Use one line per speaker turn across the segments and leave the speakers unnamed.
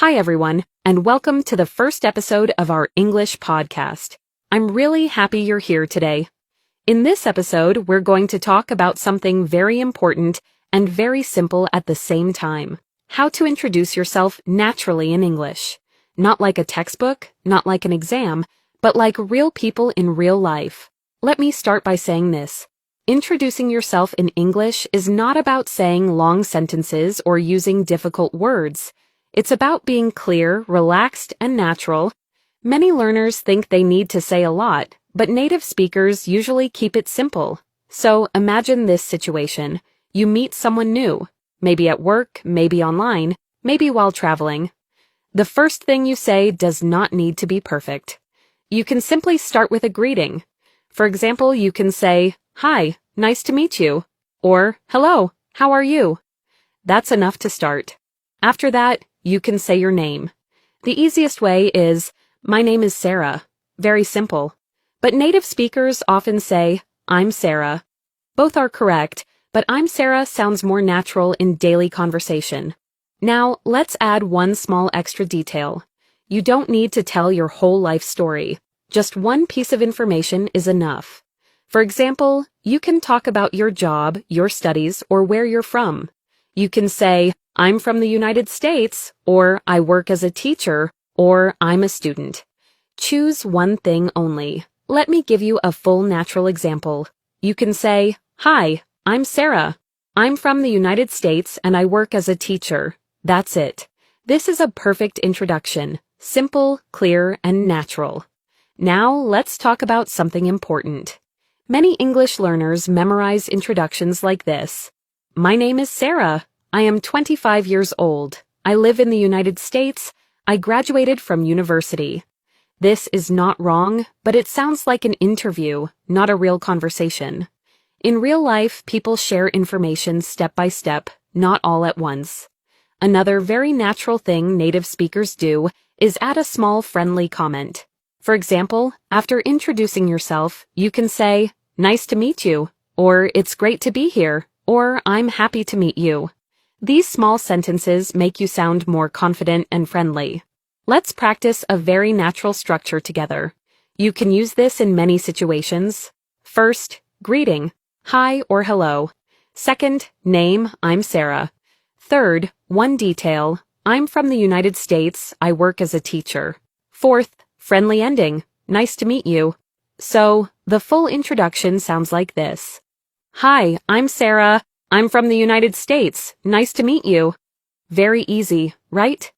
Hi everyone, and welcome to the first episode of our English podcast. I'm really happy you're here today. In this episode, we're going to talk about something very important and very simple at the same time. How to introduce yourself naturally in English. Not like a textbook, not like an exam, but like real people in real life. Let me start by saying this. Introducing yourself in English is not about saying long sentences or using difficult words. It's about being clear, relaxed, and natural. Many learners think they need to say a lot, but native speakers usually keep it simple. So imagine this situation. You meet someone new, maybe at work, maybe online, maybe while traveling. The first thing you say does not need to be perfect. You can simply start with a greeting. For example, you can say, "Hi, nice to meet you," or "Hello, how are you?" That's enough to start. After that, you can say your name. The easiest way is, "My name is Sarah." Very simple. But native speakers often say, "I'm Sarah." Both are correct, but "I'm Sarah" sounds more natural in daily conversation. Now, let's add one small extra detail. You don't need to tell your whole life story. Just one piece of information is enough. For example, you can talk about your job, your studies, or where you're from. You can say, "I'm from the United States," or "I work as a teacher," or "I'm a student." Choose one thing only. Let me give you a full natural example. You can say, "Hi, I'm Sarah. I'm from the United States and I work as a teacher." That's it. This is a perfect introduction. Simple, clear, and natural. Now, let's talk about something important. Many English learners memorize introductions like this. "My name is Sarah. I am 25 years old. I live in the United States. I graduated from university." This is not wrong, but it sounds like an interview, not a real conversation. In real life, people share information step by step, not all at once. Another very natural thing native speakers do is add a small friendly comment. For example, after introducing yourself, you can say, "Nice to meet you," or "It's great to be here," or "I'm happy to meet you." These small sentences make you sound more confident and friendly. Let's practice a very natural structure together. You can use this in many situations. First, greeting, "Hi" or "Hello." Second, name, "I'm Sarah." Third, one detail, "I'm from the United States, I work as a teacher." Fourth, friendly ending, "Nice to meet you." So, the full introduction sounds like this. "Hi, I'm Sarah. I'm from the United States. Nice to meet you." Very easy, right?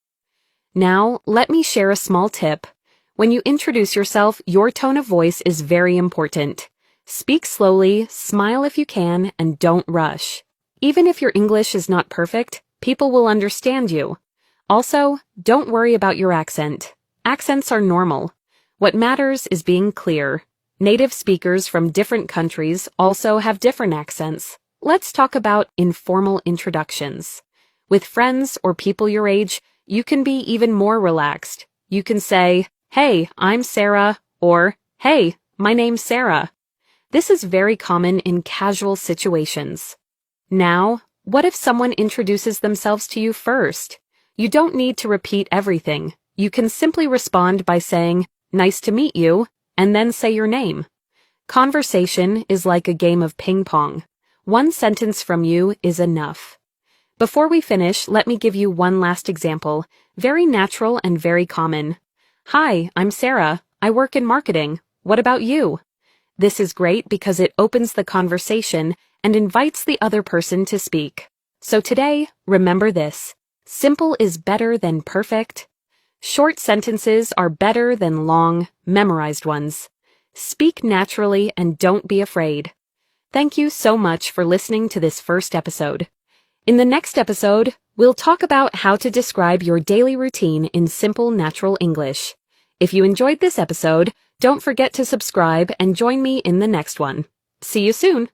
Now, let me share a small tip. When you introduce yourself, your tone of voice is very important. Speak slowly, smile if you can, and don't rush. Even if your English is not perfect, people will understand you. Also, don't worry about your accent. Accents are normal. What matters is being clear. Native speakers from different countries also have different accents. Let's talk about informal introductions. With friends or people your age, you can be even more relaxed. You can say, "Hey, I'm Sarah," or "Hey, my name's Sarah." This is very common in casual situations. Now, what if someone introduces themselves to you first? You don't need to repeat everything. You can simply respond by saying, "Nice to meet you," and then say your name. Conversation is like a game of ping pong. One sentence from you is enough. Before we finish, let me give you one last example, very natural and very common. "Hi, I'm Sarah. I work in marketing. What about you?" This is great because it opens the conversation and invites the other person to speak. So today, remember this. Simple is better than perfect. Short sentences are better than long, memorized ones. Speak naturally and don't be afraid. Thank you so much for listening to this first episode. In the next episode, we'll talk about how to describe your daily routine in simple, natural English. If you enjoyed this episode, don't forget to subscribe and join me in the next one. See you soon!